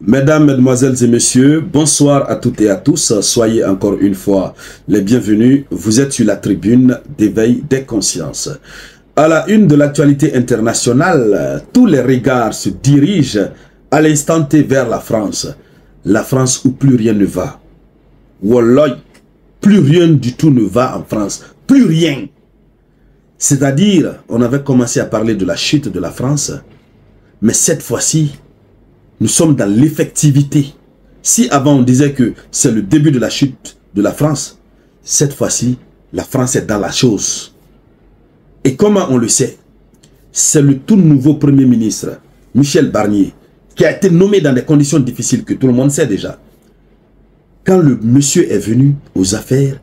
Mesdames, Mesdemoiselles et Messieurs, bonsoir à toutes et à tous. Soyez encore une fois les bienvenus. Vous êtes sur la tribune d'éveil des consciences. À la une de l'actualité internationale, tous les regards se dirigent à l'instant T vers la France. La France où plus rien ne va. Wallah, plus rien du tout ne va en France. Plus rien. C'est-à-dire, on avait commencé à parler de la chute de la France, mais cette fois-ci, nous sommes dans l'effectivité. Si avant on disait que c'est le début de la chute de la France, cette fois-ci, la France est dans la chose. Et comment on le sait? C'est le tout nouveau Premier ministre, Michel Barnier, qui a été nommé dans des conditions difficiles que tout le monde sait déjà. Quand le monsieur est venu aux affaires,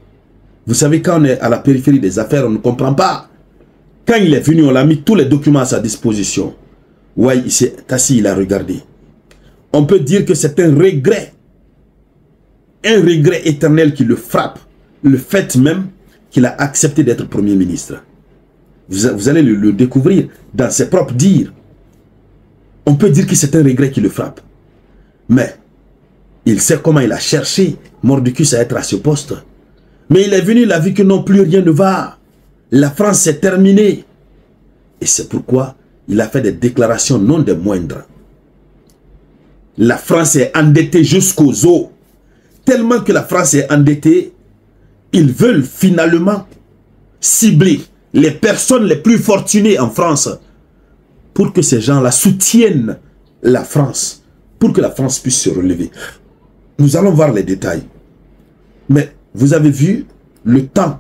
vous savez, quand on est à la périphérie des affaires, on ne comprend pas. Quand il est venu, on a mis tous les documents à sa disposition. Ouais, il s'est assis, il a regardé. On peut dire que c'est un regret éternel qui le frappe, le fait même qu'il a accepté d'être Premier ministre. Vous allez le découvrir dans ses propres dires. On peut dire que c'est un regret qui le frappe. Mais il sait comment il a cherché Mordicus à être à ce poste. Mais il est venu, il a vu que non, plus rien ne va. La France s'est terminée. Et c'est pourquoi il a fait des déclarations non des moindres. La France est endettée jusqu'aux os. Tellement que la France est endettée, ils veulent finalement cibler les personnes les plus fortunées en France pour que ces gens-là soutiennent la France, pour que la France puisse se relever. Nous allons voir les détails. Mais vous avez vu, le temps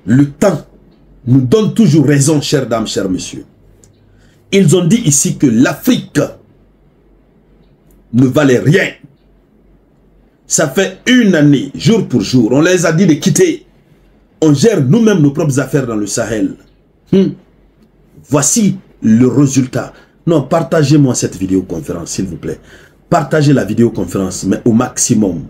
nous donne toujours raison, chères dames, chers messieurs. Ils ont dit ici que l'Afrique ne valait rien. Ça fait une année, jour pour jour, on les a dit de quitter. On gère nous-mêmes nos propres affaires dans le Sahel. Voici le résultat. Non, partagez-moi cette vidéoconférence, s'il vous plaît. Partagez la vidéoconférence, mais au maximum.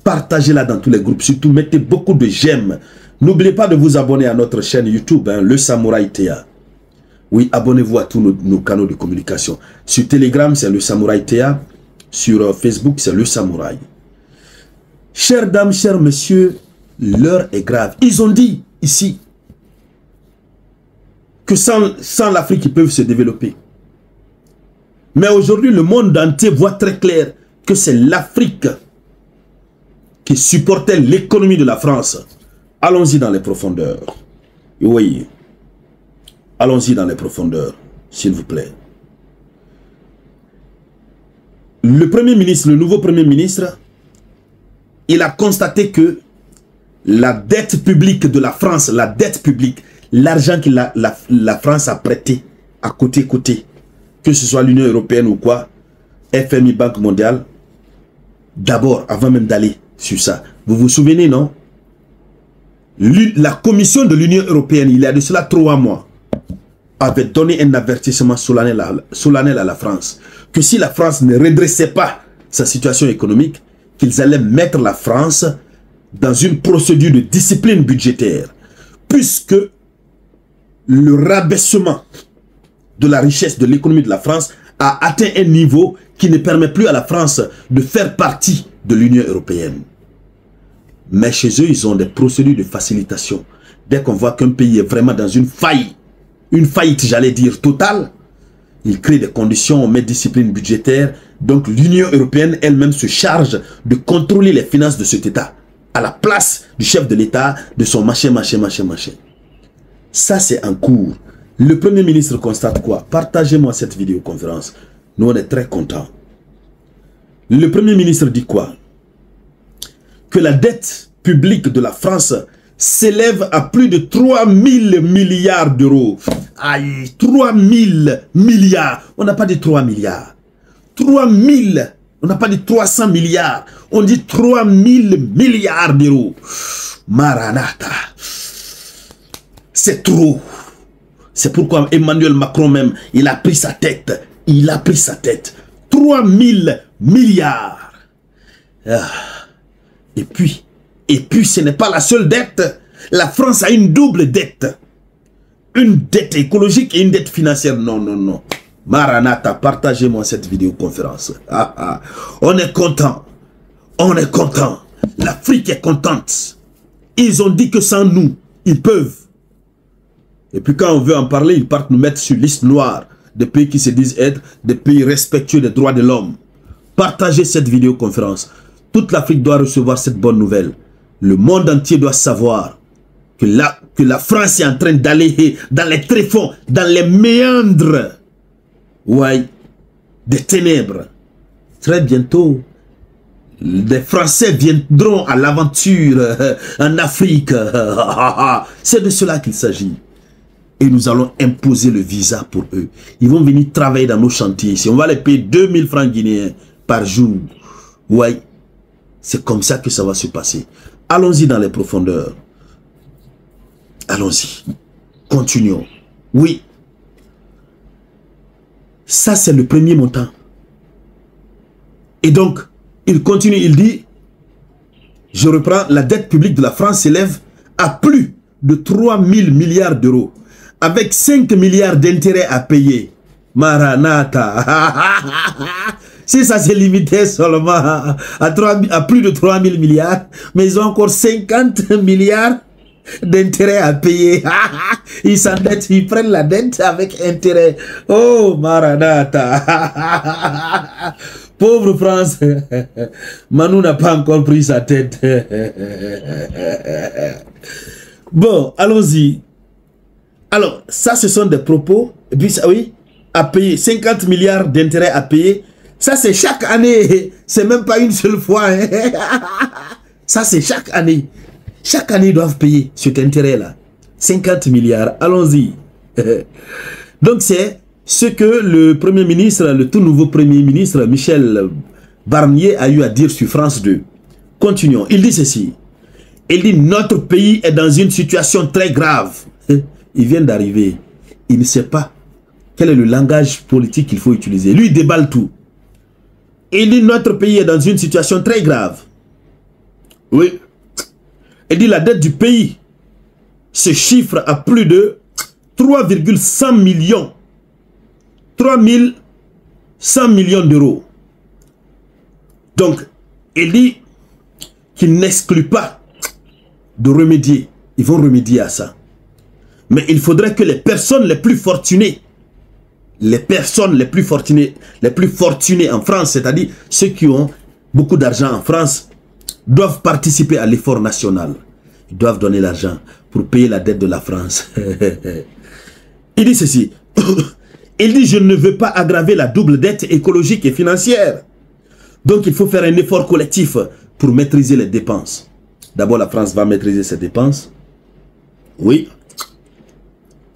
Partagez-la dans tous les groupes. Surtout, mettez beaucoup de j'aime. N'oubliez pas de vous abonner à notre chaîne YouTube, Le Samouraï Théa. Oui, abonnez-vous à tous nos canaux de communication. Sur Telegram, c'est Le Samouraï Théa. Sur Facebook, c'est Le Samouraï. Chères dames, chers messieurs, l'heure est grave. Ils ont dit ici que sans l'Afrique, ils peuvent se développer. Mais aujourd'hui, le monde entier voit très clair que c'est l'Afrique qui supportait l'économie de la France. Allons-y dans les profondeurs. Oui. Allons-y dans les profondeurs, s'il vous plaît. Le Premier ministre, le nouveau Premier ministre, il a constaté que la dette publique de la France, la dette publique, l'argent que la France a prêté à côté, que ce soit l'Union européenne ou quoi, FMI, Banque mondiale, d'abord, avant même d'aller sur ça, vous vous souvenez, non? La commission de l'Union européenne, il y a de cela 3 mois, avait donné un avertissement solennel à la France, que si la France ne redressait pas sa situation économique, qu'ils allaient mettre la France dans une procédure de discipline budgétaire, puisque le rabaissement de la richesse de l'économie de la France a atteint un niveau qui ne permet plus à la France de faire partie de l'Union européenne. Mais chez eux, ils ont des procédures de facilitation. Dès qu'on voit qu'un pays est vraiment dans une faillite, j'allais dire, totale, ils créent des conditions, on met discipline budgétaire. Donc l'Union européenne elle-même se charge de contrôler les finances de cet État, à la place du chef de l'État, de son machin. Ça, c'est en cours. Le Premier ministre constate quoi? Partagez-moi cette vidéoconférence. Nous, on est très contents. Le Premier ministre dit quoi? Que la dette publique de la France s'élève à plus de 3 000 milliards d'euros. Aïe, 3 000 milliards. On n'a pas dit 3 milliards. 3 000. On n'a pas dit 300 milliards. On dit 3 000 milliards d'euros. Maranatha. C'est trop. C'est pourquoi Emmanuel Macron même, il a pris sa tête. Il a pris sa tête. 3 000 milliards. Et puis, ce n'est pas la seule dette. La France a une double dette. Une dette écologique et une dette financière. Non, non, non. Maranatha, partagez-moi cette vidéoconférence. On est content. On est content. L'Afrique est contente. Ils ont dit que sans nous, ils peuvent. Et puis quand on veut en parler, ils partent nous mettre sur liste noire des pays qui se disent être des pays respectueux des droits de l'homme. Partagez cette vidéoconférence. Toute l'Afrique doit recevoir cette bonne nouvelle. Le monde entier doit savoir que la France est en train d'aller dans les tréfonds, dans les méandres, ouais, des ténèbres. Très bientôt, les Français viendront à l'aventure en Afrique. C'est de cela qu'il s'agit. Et nous allons imposer le visa pour eux. Ils vont venir travailler dans nos chantiers. Si on va les payer 2000 francs guinéens par jour, ouais, c'est comme ça que ça va se passer. Allons-y dans les profondeurs. Allons-y. Continuons. Oui. Ça, c'est le premier montant. Et donc, il continue, il dit, je reprends, la dette publique de la France s'élève à plus de 3 000 milliards d'euros, avec 5 milliards d'intérêts à payer. Maranatha. Si ça s'est limité seulement à plus de 3 000 milliards, mais ils ont encore 50 milliards d'intérêts à payer. Ils s'endettent, ils prennent la dette avec intérêt. Oh, Maranatha. Pauvre France. Manu n'a pas encore pris sa tête. Bon, allons-y. Alors, ça, ce sont des propos. Et puis, ça, oui, à payer. 50 milliards d'intérêts à payer. Ça, c'est chaque année. C'est même pas une seule fois. Ça, c'est chaque année. Chaque année, ils doivent payer cet intérêt-là. 50 milliards. Allons-y. Donc, c'est ce que le Premier ministre, le tout nouveau Premier ministre, Michel Barnier, a eu à dire sur France 2. Continuons. Il dit ceci. Il dit, notre pays est dans une situation très grave. Il vient d'arriver. Il ne sait pas quel est le langage politique qu'il faut utiliser. Lui, il déballe tout. Il dit, notre pays est dans une situation très grave. Oui. Il dit, la dette du pays se chiffre à plus de 3,100 millions. 3100 millions d'euros. Donc, il dit qu'il n'exclut pas de remédier. Ils vont remédier à ça. Mais il faudrait que les personnes les plus fortunées, les personnes les plus fortunées en France, c'est-à-dire ceux qui ont beaucoup d'argent en France, doivent participer à l'effort national. Ils doivent donner l'argent pour payer la dette de la France. Il dit ceci. Il dit, je ne veux pas aggraver la double dette écologique et financière. Donc, il faut faire un effort collectif pour maîtriser les dépenses. D'abord, la France va maîtriser ses dépenses. Oui.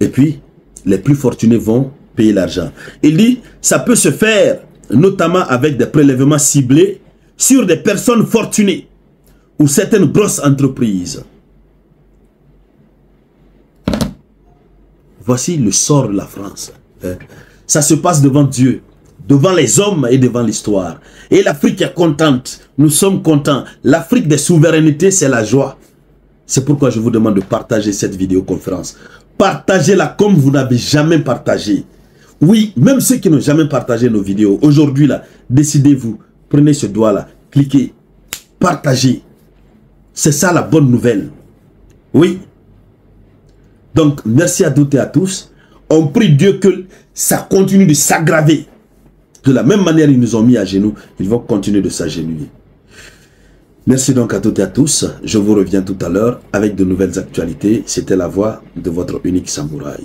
Et puis, les plus fortunés vont payer l'argent. Il dit, ça peut se faire notamment avec des prélèvements ciblés sur des personnes fortunées ou certaines grosses entreprises. Voici le sort de la France. Ça se passe devant Dieu, devant les hommes et devant l'histoire. Et l'Afrique est contente. Nous sommes contents. L'Afrique des souverainetés, c'est la joie. C'est pourquoi je vous demande de partager cette vidéoconférence. Partagez-la comme vous n'avez jamais partagé. Oui, même ceux qui n'ont jamais partagé nos vidéos. Aujourd'hui, là, décidez-vous. Prenez ce doigt-là. Cliquez. Partagez. C'est ça la bonne nouvelle. Oui. Donc, merci à toutes et à tous. On prie Dieu que ça continue de s'aggraver. De la même manière ils nous ont mis à genoux, ils vont continuer de s'agenouiller. Merci donc à toutes et à tous. Je vous reviens tout à l'heure avec de nouvelles actualités. C'était la voix de votre unique samouraï.